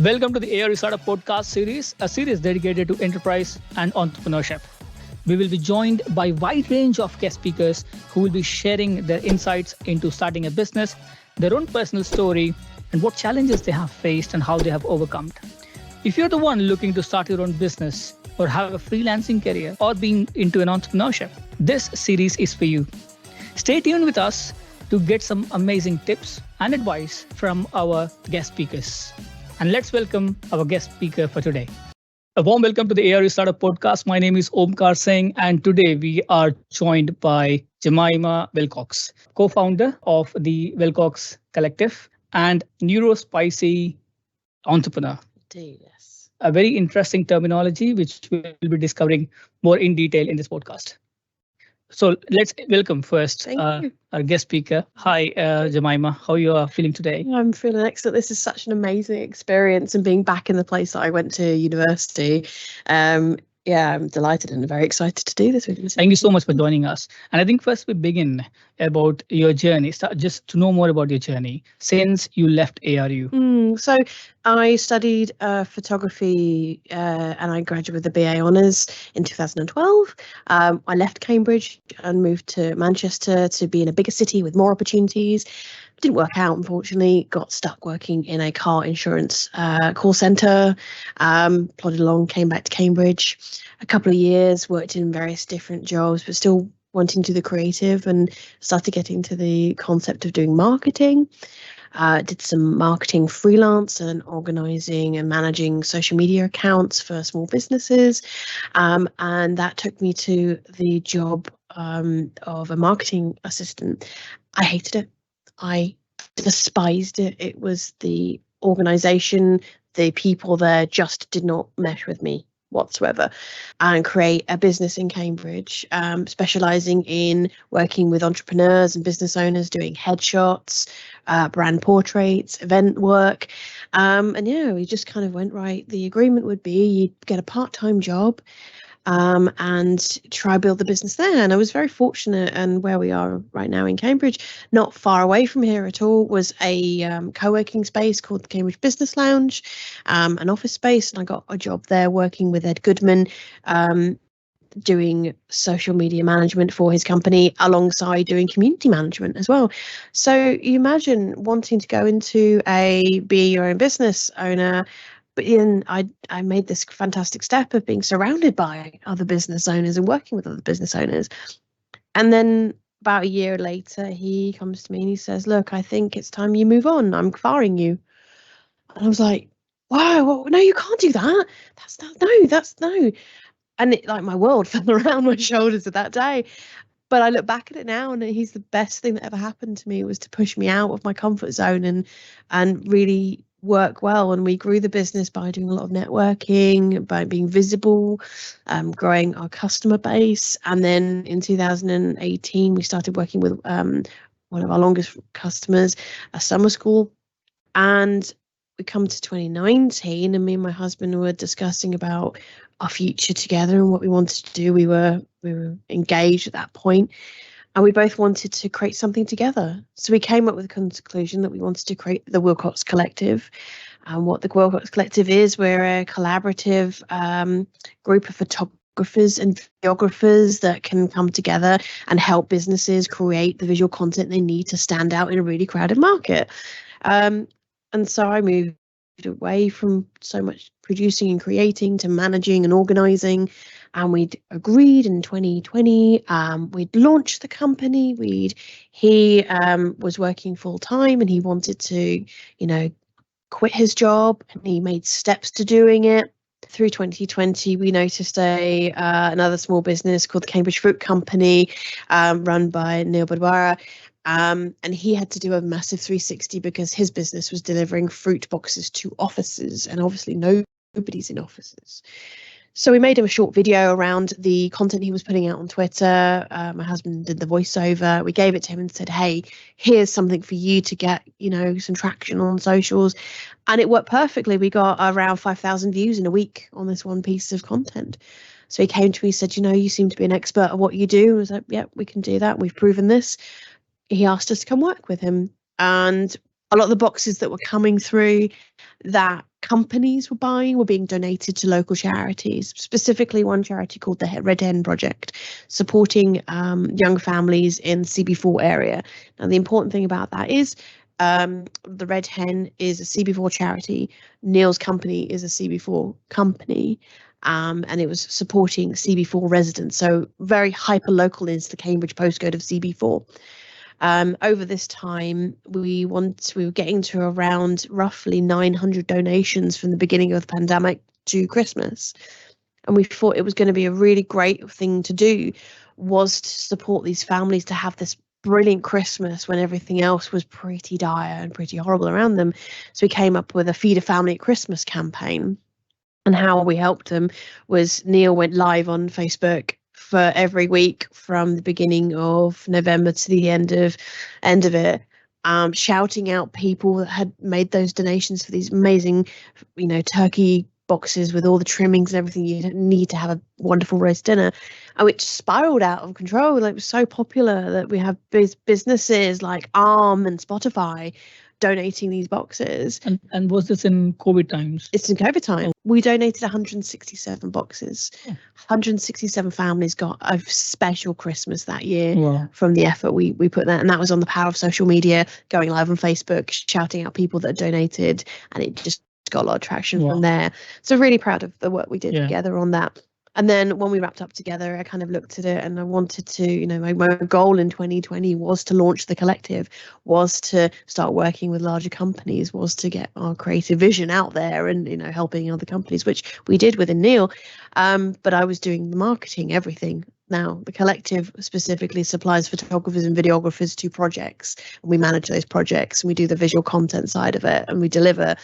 Welcome to the ARU Start-up Podcast series, a series dedicated to enterprise and entrepreneurship. We will be joined by a wide range of guest speakers who will be sharing their insights into starting a business, their own personal story, and what challenges they have faced and how they have overcome. If you're the one looking to start your own business or have a freelancing career or being into an entrepreneurship, this series is for you. Stay tuned with us to get some amazing tips and advice from our guest speakers. And let's welcome our guest speaker for today. A warm welcome to the ARU Start-up Podcast. My name is Omkar Singh, and today we are joined by Jemima Willcox, co-founder of the Willcox Collective and NeuroSpicy entrepreneur. Yes. A very interesting terminology, which we'll be discovering more in detail in this podcast. So let's welcome first our guest speaker. Hi, Jemima. How you are feeling today? I'm feeling excellent. This is such an amazing experience, and being back in the place that I went to university. I'm delighted and very excited to do this with you. Thank you so much for joining us. And I think first we begin about your journey. Just to know more about your journey since you left ARU. So I studied photography and I graduated with a BA Honours in 2012. I left Cambridge and moved to Manchester to be in a bigger city with more opportunities. Didn't work out, unfortunately. Got stuck working in a car insurance call centre. Plodded along, came back to Cambridge. A couple of years, worked in various different jobs, but still wanting to do the creative, and started getting to the concept of doing marketing. Did some marketing freelance and organising and managing social media accounts for small businesses. And that took me to the job of a marketing assistant. I hated it. I despised it. It was the organisation, the people there just did not mesh with me whatsoever. And create a business in Cambridge, specialising in working with entrepreneurs and business owners, doing headshots, brand portraits, event work. We just kind of went, right, the agreement would be you'd get a part-time job and try build the business there. And I was very fortunate, and where we are right now in Cambridge, not far away from here at all, was a co-working space called the Cambridge Business Lounge, an office space, and I got a job there working with Ed Goodman, doing social media management for his company alongside doing community management as well. So you imagine wanting to go into be your own business owner. But then I made this fantastic step of being surrounded by other business owners and working with other business owners. And then about a year later, he comes to me and he says, look, I think it's time you move on. I'm firing you. And I was like, wow, no, you can't do that. That's no. And my world fell around my shoulders at that day. But I look back at it now, and he's the best thing that ever happened to me, was to push me out of my comfort zone and really work well. And we grew the business by doing a lot of networking, by being visible, growing our customer base. And then in 2018, we started working with one of our longest customers, a summer school. And we come to 2019, and me and my husband were discussing about our future together and what we wanted to do. We were engaged at that point, and we both wanted to create something together. So we came up with the conclusion that we wanted to create the Willcox Collective. And what the Willcox Collective is, we're a collaborative group of photographers and videographers that can come together and help businesses create the visual content they need to stand out in a really crowded market. And so I moved away from so much producing and creating to managing and organising. And we'd agreed in 2020, we'd launched the company. He was working full time, and he wanted to, quit his job, and he made steps to doing it. Through 2020, we noticed another small business called the Cambridge Fruit Company, run by Neil Badwara. And he had to do a massive 360 because his business was delivering fruit boxes to offices, and obviously nobody's in offices. So we made him a short video around the content he was putting out on Twitter. My husband did the voiceover. We gave it to him and said, hey, here's something for you to get, some traction on socials. And it worked perfectly. We got around 5,000 views in a week on this one piece of content. So he came to me and said, you seem to be an expert at what you do. And I was like, yeah, we can do that. We've proven this. He asked us to come work with him. And A lot of the boxes that were coming through that companies were buying were being donated to local charities, specifically one charity called the Red Hen Project, supporting young families in CB4 area. Now, the important thing about that is the Red Hen is a CB4 charity. Neil's company is a CB4 company. And it was supporting CB4 residents, so very hyper local is the Cambridge postcode of CB4. Over this time, we were getting to around roughly 900 donations from the beginning of the pandemic to Christmas. And we thought it was going to be a really great thing to do, was to support these families to have this brilliant Christmas when everything else was pretty dire and pretty horrible around them. So we came up with a Feed a Family at Christmas campaign. And how we helped them was Neil went live on Facebook for every week from the beginning of November to the end of it, shouting out people that had made those donations for these amazing, turkey boxes with all the trimmings and everything you need to have a wonderful roast dinner, and which spiraled out of control. Like, it was so popular that we have businesses like Arm and Spotify donating these boxes. And was this in COVID times? It's in COVID time. We donated 167 boxes. 167 families got a special Christmas that year from the effort we put there. And that was on the power of social media, going live on Facebook, shouting out people that donated, and it just got a lot of traction from there. So really proud of the work we did together on that. And then when we wrapped up together, I kind of looked at it and I wanted to, my goal in 2020 was to launch the collective, was to start working with larger companies, was to get our creative vision out there and, helping other companies, which we did within Neil. But I was doing the marketing, everything. Now, the collective specifically supplies photographers and videographers to projects, and we manage those projects, and we do the visual content side of it, and we deliver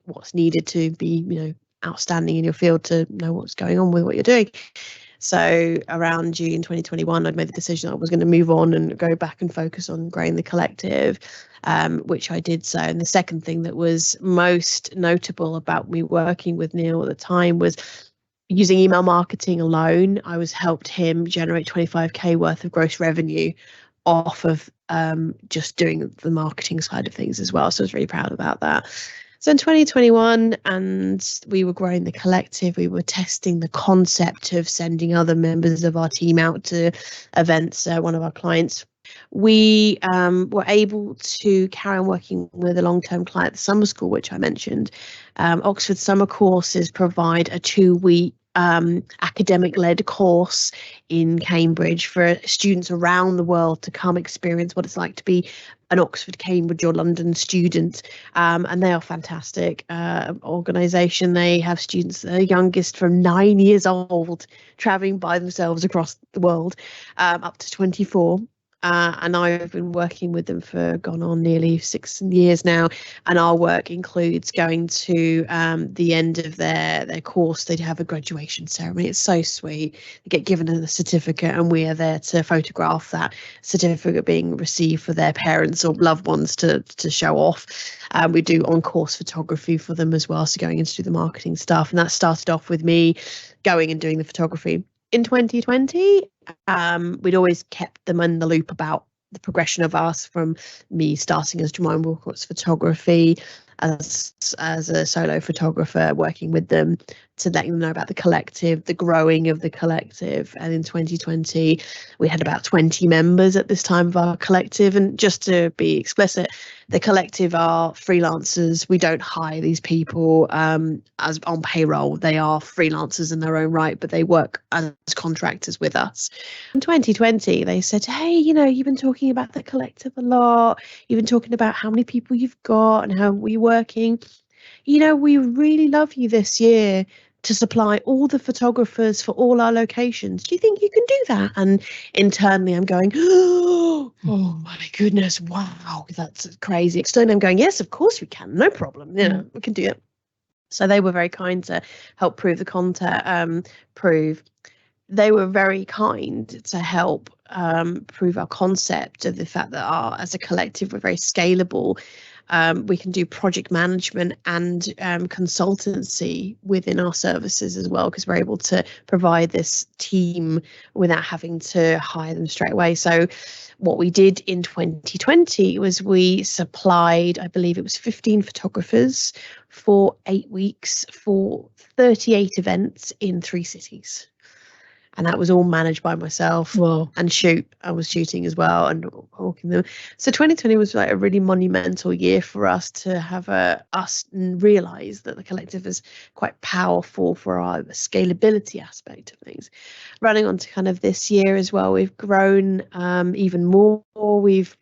what's needed to be, outstanding in your field to know what's going on with what you're doing. So around June 2021, I'd made the decision I was going to move on and go back and focus on growing the collective, which I did so. And the second thing that was most notable about me working with Neil at the time was using email marketing alone. I helped him generate 25k worth of gross revenue off of just doing the marketing side of things as well. So I was really proud about that. So in 2021, and we were growing the collective, we were testing the concept of sending other members of our team out to events. One of our clients, we were able to carry on working with a long-term client, the summer school, which I mentioned. Oxford summer courses provide a 2-week academic-led course in Cambridge for students around the world to come experience what it's like to be an Oxford, Cambridge or London student, and they are fantastic organisation. They have students, the youngest from 9 years old, travelling by themselves across the world, up to 24. And I've been working with them for gone on nearly 6 years now, and our work includes going to the end of their course. They have a graduation ceremony. It's so sweet. They get given a certificate, and we are there to photograph that certificate being received for their parents or loved ones to show off. We do on-course photography for them as well, so going in to do the marketing stuff, and that started off with me going and doing the photography. In 2020, we'd always kept them in the loop about the progression of us, from me starting as Jemima Willcox photography as a solo photographer, working with them to letting them know about the collective, the growing of the collective. And in 2020, we had about 20 members at this time of our collective. And just to be explicit, the collective are freelancers. We don't hire these people as on payroll. They are freelancers in their own right, but they work as contractors with us. In 2020, they said, hey, you've been talking about the collective a lot. You've been talking about how many people you've got and how we're working. We really love you this year to supply all the photographers for all our locations. Do you think you can do that? And internally I'm going, oh my goodness, wow, that's crazy. Externally I'm going, yes, of course we can, no problem. We can do it. So they were very kind to help prove the content, they were very kind to help prove our concept of the fact that as a collective, we're very scalable. we can do project management and consultancy within our services as well, because we're able to provide this team without having to hire them straight away. So what we did in 2020 was we supplied, I believe it was 15 photographers for 8 weeks for 38 events in 3 cities. And that was all managed by myself. Wow. And I was shooting as well and walking them. So 2020 was like a really monumental year for us to have us realize that the collective is quite powerful for our scalability aspect of things. Running on to kind of this year as well, we've grown even more. We've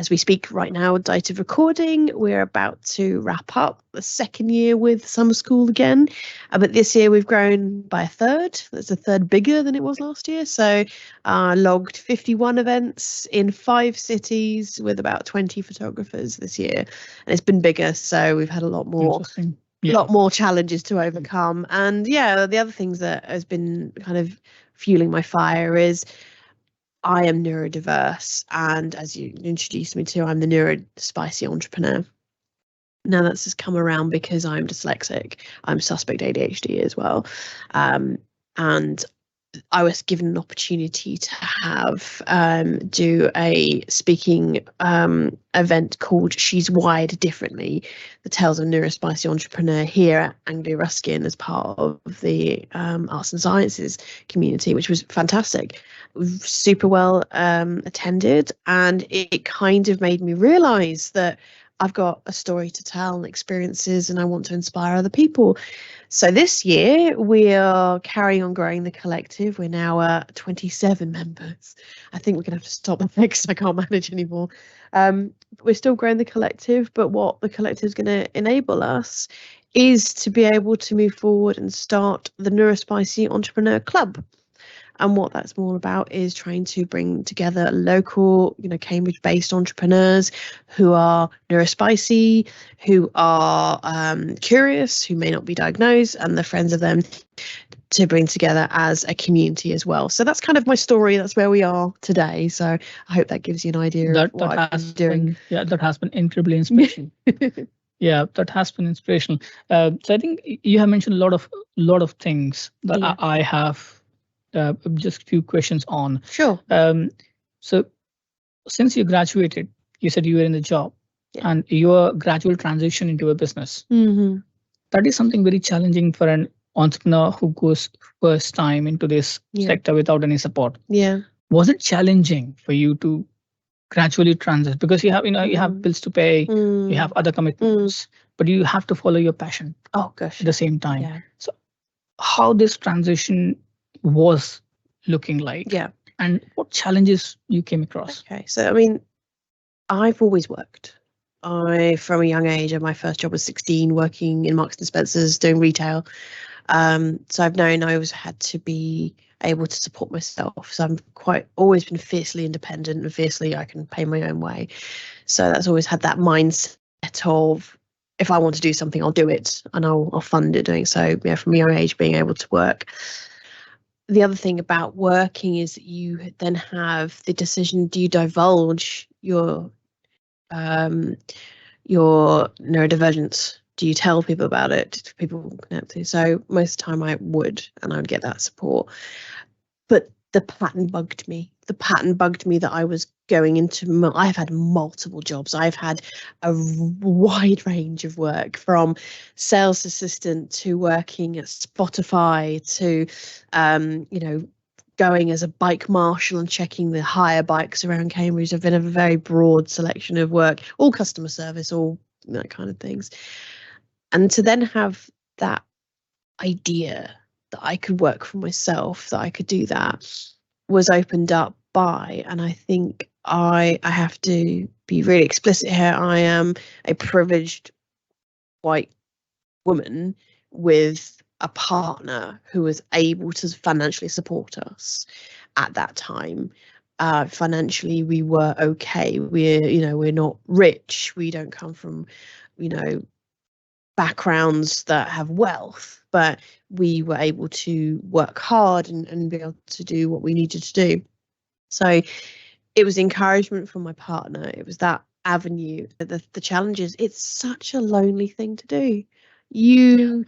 as we speak right now, date of recording, we're about to wrap up the second year with summer school again. But this year we've grown by a third. That's a third bigger than it was last year. So logged 51 events in 5 cities with about 20 photographers this year. And it's been bigger. So we've had a lot more challenges to overcome. And yeah, the other things that has been kind of fueling my fire is I am neurodiverse, and as you introduced me to, I'm the NeuroSpicy entrepreneur. Now that's just come around because I'm dyslexic. I'm suspect ADHD as well. And I was given an opportunity to have do a speaking event called She's Wired Differently, the Tales of a NeuroSpicy Entrepreneur here at Anglia Ruskin as part of the Arts and Sciences community, which was fantastic. Super well attended, and it kind of made me realise that I've got a story to tell and experiences, and I want to inspire other people. So this year we are carrying on growing the collective. We're now 27 members. I think we're going to have to stop that because I can't manage anymore. We're still growing the collective, but what the collective is going to enable us is to be able to move forward and start the NeuroSpicy Entrepreneur Club. And what that's all about is trying to bring together local, Cambridge-based entrepreneurs who are neurospicy, who are curious, who may not be diagnosed, and the friends of them to bring together as a community as well. So that's kind of my story. That's where we are today. So I hope that gives you an idea of what I've been doing. That has been incredibly inspirational. Yeah, that has been inspirational. So I think you have mentioned a lot of things that I have. Just a few questions on. Sure. So since you graduated, you said you were in the job and your gradual transition into a business. Mm-hmm. That is something very challenging for an entrepreneur who goes first time into this sector without any support. Yeah. Was it challenging for you to gradually transition? Because you have, you have bills to pay, you have other commitments, but you have to follow your passion. Oh gosh. At the same time. Yeah. So how this transition was looking like, and what challenges you came across? Okay, so I mean, I've always worked. From a young age, my first job was 16, working in Marks and Spencer's doing retail. So I've known I always had to be able to support myself. So I'm always been fiercely independent and fiercely I can pay my own way. So that's always had that mindset of if I want to do something, I'll do it and I'll fund it doing so. Yeah, from a young age, being able to work. The other thing about working is that you then have the decision: do you divulge your neurodivergence? Do you tell people about it? Do people connect to? So most of the time I would, and I would get that support. But the pattern bugged me. The pattern bugged me that I was going into. I've had multiple jobs. I've had a wide range of work, from sales assistant to working at Spotify to, going as a bike marshal and checking the hire bikes around Cambridge. I've been a very broad selection of work, all customer service, all that kind of things. And to then have that idea that I could work for myself, that I could do that, was opened up by, and I think I have to be really explicit here, I am a privileged white woman with a partner who was able to financially support us at that time. Financially, we were okay. We're not rich. We don't come from, backgrounds that have wealth, but we were able to work hard and be able to do what we needed to do. So it was encouragement from my partner. It was that avenue. The challenge is it's such a lonely thing to do. You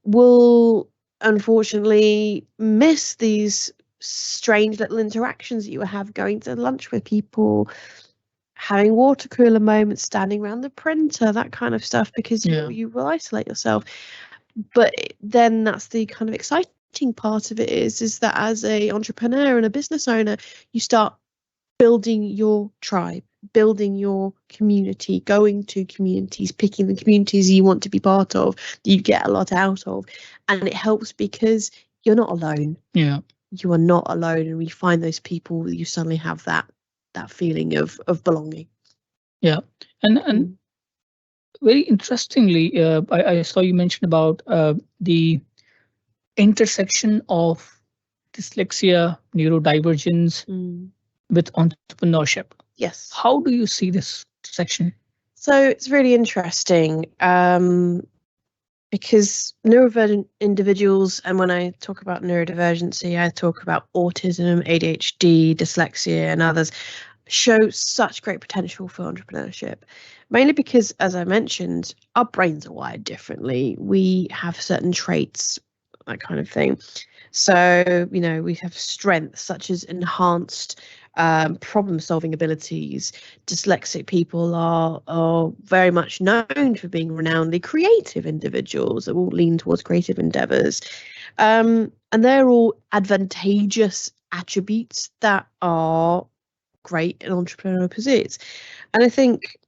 will unfortunately miss these strange little interactions that you have going to lunch with people, having water cooler moments, standing around the printer, that kind of stuff, because you will isolate yourself. But then that's the kind of exciting part of it is that as a entrepreneur and a business owner, you start building your tribe, building your community, going to communities, picking the communities you want to be part of, that you get a lot out of. And it helps because you're not alone. Yeah. You are not alone. And we find those people, you suddenly have that feeling of belonging. Yeah. And very interestingly, I saw you mention about the intersection of dyslexia, neurodivergence with entrepreneurship. Yes. How do you see this section? So it's really interesting because neurodivergent individuals, and when I talk about neurodivergency, I talk about autism, ADHD, dyslexia, and others, show such great potential for entrepreneurship, mainly because, as I mentioned, our brains are wired differently. We have certain traits, that kind of thing. So, we have strengths such as enhanced problem-solving abilities. Dyslexic people are very much known for being renownedly creative individuals that will lean towards creative endeavors. And they're all advantageous attributes that are great in entrepreneurial pursuits. And I think,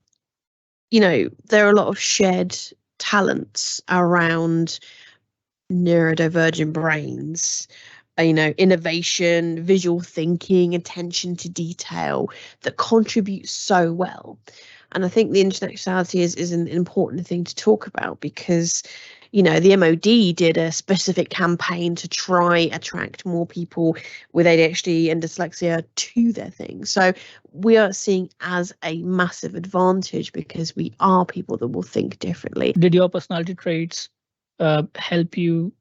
there are a lot of shared talents around neurodivergent brains, innovation, visual thinking, attention to detail that contribute so well. And I think the intersectionality is an important thing to talk about because, the MOD did a specific campaign to try attract more people with ADHD and dyslexia to their thing. So we are seeing as a massive advantage because we are people that will think differently. Did your personality traits help you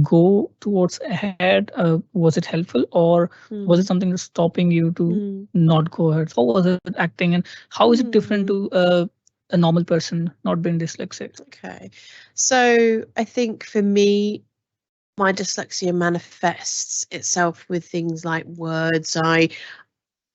go towards ahead? Was it helpful, or was it something that's stopping you to not go ahead? How was it acting, and how is it different to a normal person not being dyslexic? Okay, so I think for me, my dyslexia manifests itself with things like words.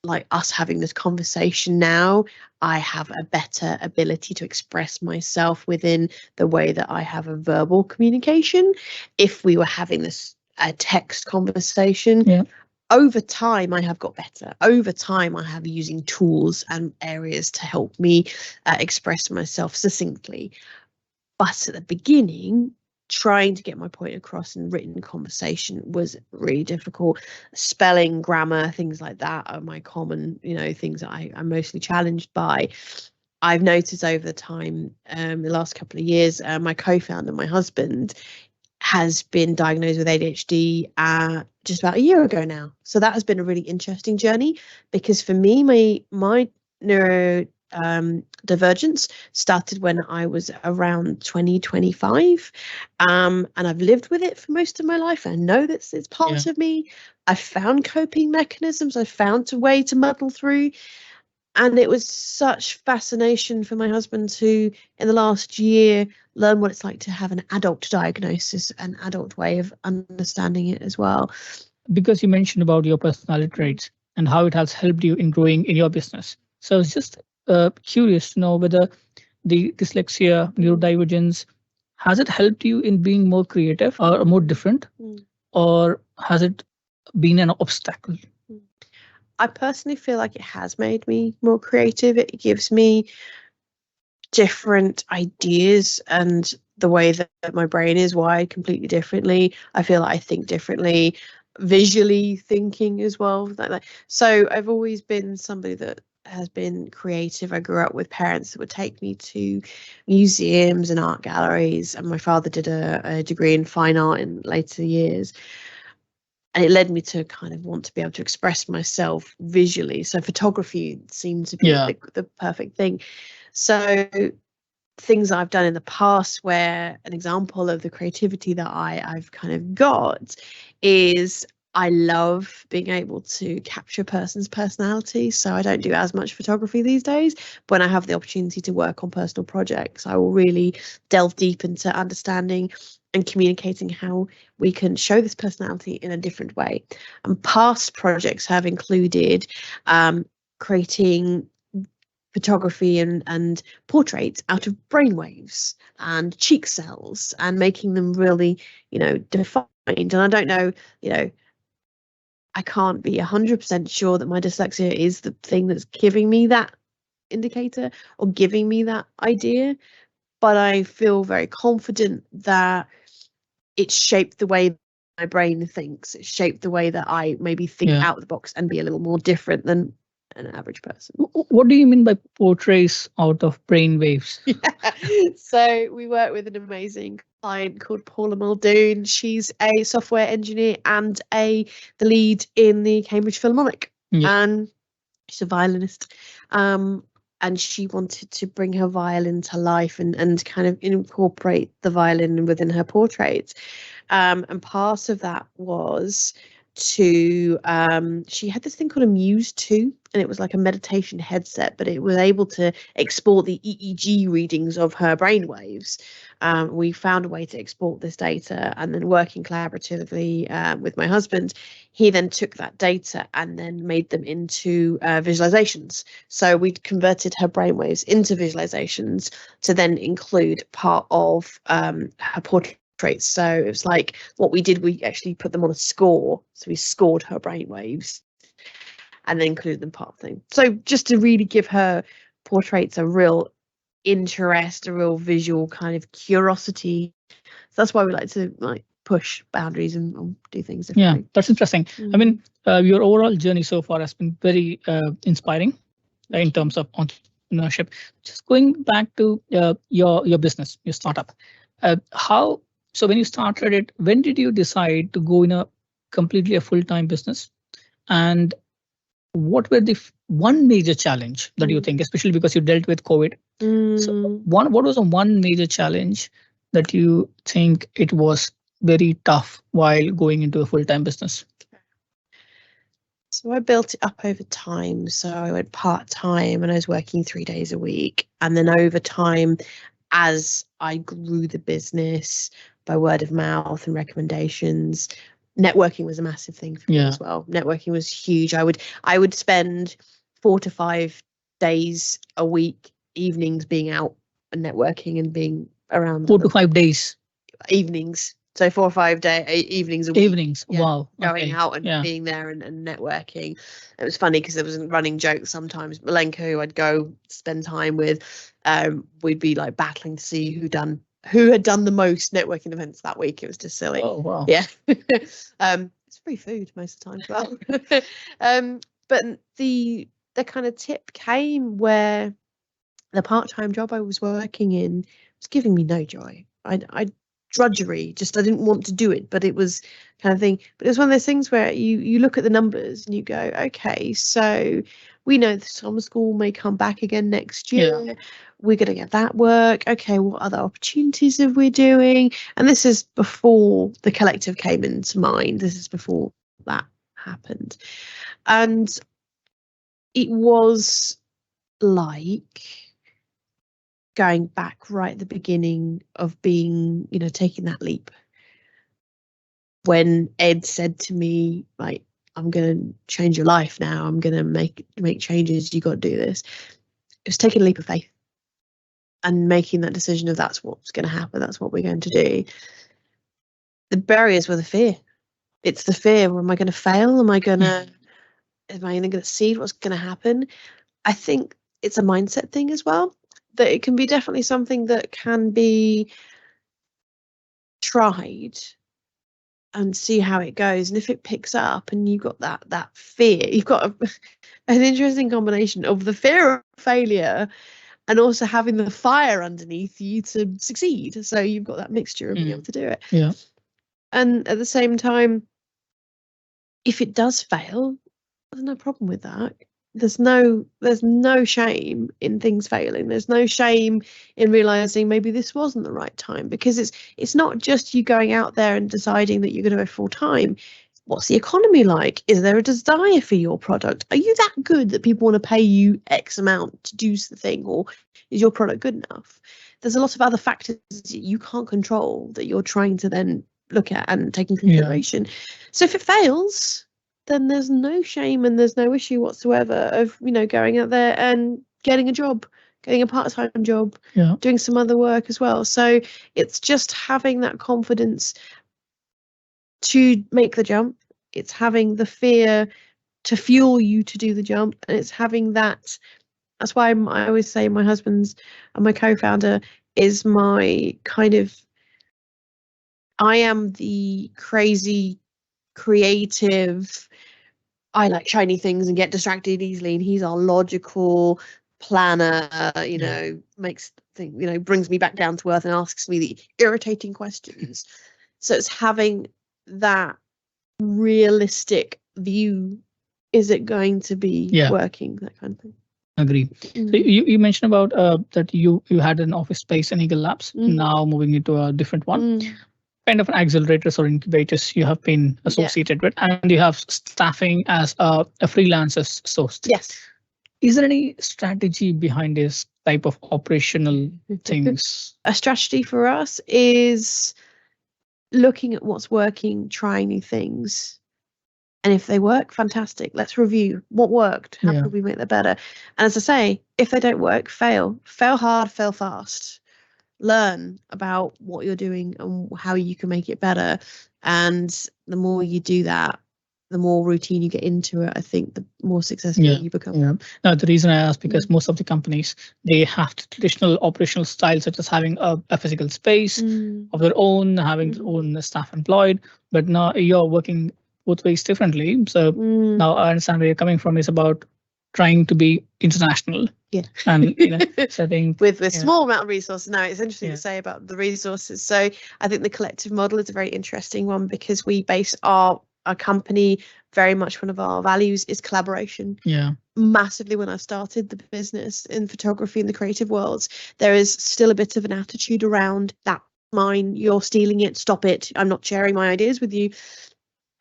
Like us having this conversation now, I have a better ability to express myself within the way that I have a verbal communication. If we were having this text conversation, over time I have got better. Over time I have using tools and areas to help me express myself succinctly. But at the beginning, trying to get my point across in written conversation was really difficult. Spelling, grammar, things like that are my common, things that I'm mostly challenged by. I've noticed over the time, the last couple of years, my co-founder, my husband, has been diagnosed with ADHD just about a year ago now. So that has been a really interesting journey because for me, my neuro divergence started when I was around 2025, and I've lived with it for most of my life. I know that it's part of me. I've found coping mechanisms. I've found a way to muddle through, and it was such fascination for my husband to, in the last year, learn what it's like to have an adult diagnosis, an adult way of understanding it as well. Because you mentioned about your personality traits and how it has helped you in growing in your business. So I was just curious to know whether the dyslexia, neurodivergence, has it helped you in being more creative or more different, or has it been an obstacle? I personally feel like it has made me more creative. It gives me different ideas, and the way that my brain is wired completely differently. I feel like I think differently, visually thinking as well. So I've always been somebody that has been creative. I grew up with parents that would take me to museums and art galleries, and my father did a degree in fine art in later years. And it led me to kind of want to be able to express myself visually. So photography seemed to be the perfect thing. So things I've done in the past, where an example of the creativity that I've kind of got is I love being able to capture a person's personality. So I don't do as much photography these days. But when I have the opportunity to work on personal projects, I will really delve deep into understanding and communicating how we can show this personality in a different way. And past projects have included creating photography and portraits out of brainwaves and cheek cells and making them really, defined. And I don't know, I can't be 100% sure that my dyslexia is the thing that's giving me that indicator or giving me that idea, but I feel very confident that it's shaped the way my brain thinks. It's shaped the way that I maybe think out of the box and be a little more different than an average person. What do you mean by portraits out of brainwaves? So we work with an amazing client called Paula Muldoon. She's a software engineer and the lead in the Cambridge Philharmonic, and she's a violinist. And she wanted to bring her violin to life and kind of incorporate the violin within her portraits. And part of that was to she had this thing called a Muse 2, and it was like a meditation headset, but it was able to export the EEG readings of her brainwaves. We found a way to export this data, and then working collaboratively with my husband, he then took that data and then made them into visualizations. So we converted her brainwaves into visualizations to then include part of her portrait. So it was like what we did, we actually put them on a score. So we scored her brainwaves and then included them part of the thing. So just to really give her portraits a real interest, a real visual kind of curiosity. So that's why we like to push boundaries and do things differently. Yeah, that's interesting. I mean, your overall journey so far has been very inspiring in terms of entrepreneurship. Just going back to your business, your startup, so when you started it, when did you decide to go in a completely full-time business? And what were the one major challenge that you think, especially because you dealt with COVID? So what was the one major challenge that you think it was very tough while going into a full-time business? So I built it up over time. So I went part-time and I was working 3 days a week. And then over time, as I grew the business by word of mouth and recommendations, networking was a massive thing for me as well. Networking was huge. I would spend 4 to 5 days a week, evenings, being out and networking and being around. 4 to 5 days. Evenings. So 4 or 5 evenings a week. Evenings. Yeah. Wow. Going out and being there and networking. It was funny because there was a running joke sometimes. Malenka, who I'd go spend time with, we'd be like battling to see who had done the most networking events that week. It was just silly. Oh wow. Yeah. It's free food most of the time as well. But the kind of tip came where the part-time job I was working in was giving me no joy. I drudgery, just I didn't want to do it, but it was kind of thing. But it was one of those things where you look at the numbers and you go, okay, so we know the summer school may come back again next year. Yeah. We're going to get that work. Okay, what other opportunities are we doing? And this is before the collective came into mind. This is before that happened. And it was like going back right at the beginning of being, taking that leap. When Ed said to me, like, I'm going to change your life now. I'm going to make changes. You got to do this. It was taking a leap of faith and making that decision of that's what's going to happen. That's what we're going to do. The barriers were the fear. It's the fear. Am I going to fail? Am I going to see what's going to happen? I think it's a mindset thing as well. That it can be definitely something that can be tried and see how it goes. And if it picks up and you've got that fear, you've got an interesting combination of the fear of failure and also having the fire underneath you to succeed. So you've got that mixture of being able to do it. Yeah. And at the same time, if it does fail, there's no problem with that. There's no shame in things failing. There's no shame in realizing maybe this wasn't the right time, because it's not just you going out there and deciding that you're going to go full time. What's the economy like? Is there a desire for your product? Are you that good that people want to pay you X amount to do the thing, or is your product good enough? There's a lot of other factors that you can't control that you're trying to then look at and take into consideration. So if it fails, then there's no shame and there's no issue whatsoever of, going out there and getting a job, getting a part-time job, doing some other work as well. So it's just having that confidence to make the jump. It's having the fear to fuel you to do the jump, and it's having that's why I always say my husband's and my co-founder is my kind of, I am the crazy creative, I like shiny things and get distracted easily, and he's our logical planner, makes things, brings me back down to earth and asks me the irritating questions. So it's having that realistic view. Is it going to be working? That kind of thing. Agree. So you mentioned about that you had an office space in Eagle Labs, now moving into a different one. Kind of an accelerators or incubators you have been associated with, and you have staffing as a freelancer sourced. Yes. Is there any strategy behind this type of operational things? A strategy for us is looking at what's working, trying new things. And if they work, fantastic. Let's review what worked. How could we make that better? And as I say, if they don't work, fail. Fail hard, fail fast. Learn about what you're doing and how you can make it better. And the more you do that, the more routine you get into it, I think the more successful you become. Now, the reason I ask, because most of the companies, they have the traditional operational styles, such as having a physical space of their own, having their own staff employed. But now you're working both ways differently. So now I understand where you're coming from is about trying to be international. And setting with small amount of resources. Now, it's interesting to say about the resources. So I think the collective model is a very interesting one, because we base our company, very much one of our values is collaboration. Massively, when I started the business in photography in the creative worlds, there is still a bit of an attitude around that mine, you're stealing it, stop it, I'm not sharing my ideas with you.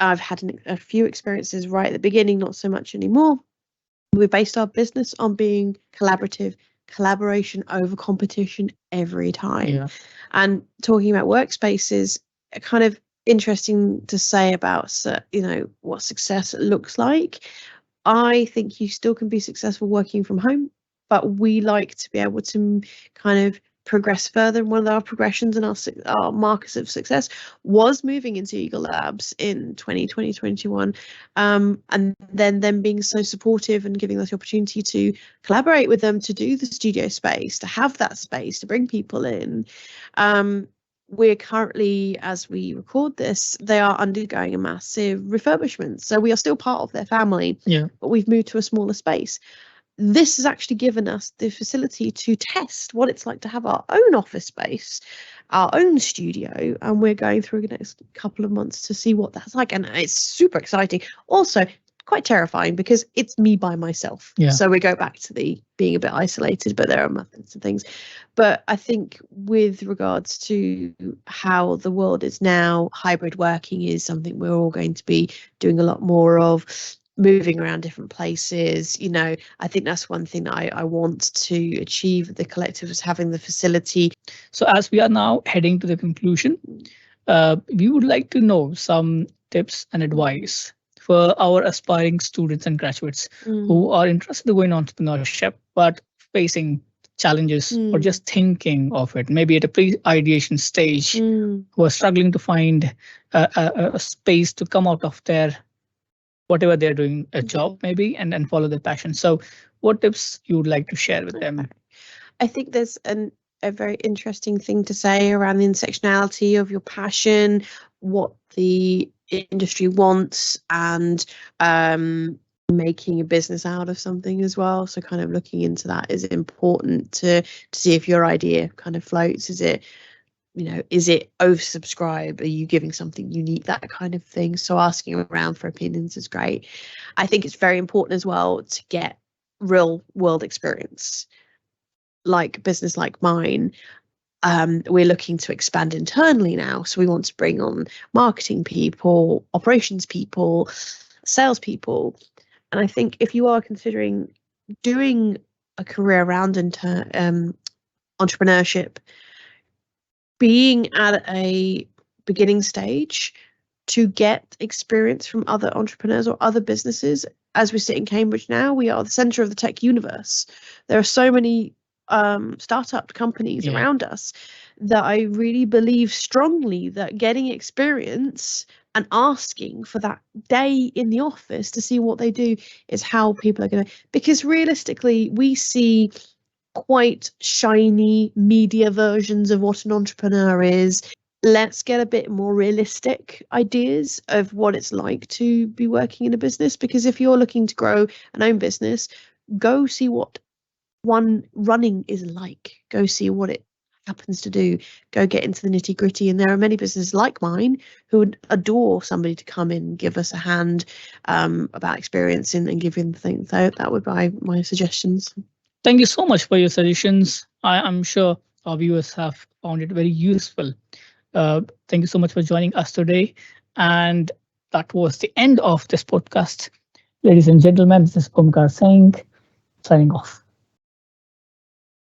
I've had a few experiences right at the beginning, not so much anymore. We based our business on being collaborative, collaboration over competition every time. And talking about workspaces, kind of interesting to say about, what success looks like. I think you still can be successful working from home, but we like to be able to kind of progress further. And one of our progressions and our markers of success was moving into Eagle Labs in 2021, and then them being so supportive and giving us the opportunity to collaborate with them, to do the studio space, to have that space, to bring people in. We're currently, as we record this, they are undergoing a massive refurbishment, so we are still part of their family, but we've moved to a smaller space. This has actually given us the facility to test what it's like to have our own office space, our own studio, and we're going through the next couple of months to see what that's like. And it's super exciting. Also, quite terrifying, because it's me by myself. So we go back to the being a bit isolated, but there are methods and things. But I think with regards to how the world is now, hybrid working is something we're all going to be doing a lot more of. Moving around different places, I think that's one thing that I want to achieve with the collective, is having the facility. So as we are now heading to the conclusion, we would like to know some tips and advice for our aspiring students and graduates who are interested to go in entrepreneurship, but facing challenges or just thinking of it, maybe at a pre-ideation stage, who are struggling to find a space to come out of their whatever they're doing, a job maybe, and follow their passion. So what tips you would like to share with them? I think there's a very interesting thing to say around the intersectionality of your passion, what the industry wants, and making a business out of something as well. So kind of looking into that is important to see if your idea kind of floats. Is it oversubscribed? Are you giving something unique? That kind of thing. So asking around for opinions is great. I think it's very important as well to get real world experience. Like a business like mine, we're looking to expand internally now. So we want to bring on marketing people, operations people, salespeople. And I think if you are considering doing a career around entrepreneurship, being at a beginning stage to get experience from other entrepreneurs or other businesses. As we sit in Cambridge now, we are the center of the tech universe. There are so many startup companies around us that I really believe strongly that getting experience and asking for that day in the office to see what they do is how people are going to, because realistically we see quite shiny media versions of what an entrepreneur is. Let's get a bit more realistic ideas of what it's like to be working in a business, because if you're looking to grow an own business, go see what one running is like, go see what it happens to do, go get into the nitty gritty. And there are many businesses like mine who would adore somebody to come in and give us a hand about experience and giving things. So that would be my suggestions. Thank you so much for your suggestions. I'm sure our viewers have found it very useful. Thank you so much for joining us today. And that was the end of this podcast. Ladies and gentlemen, this is Omkar Singh signing off.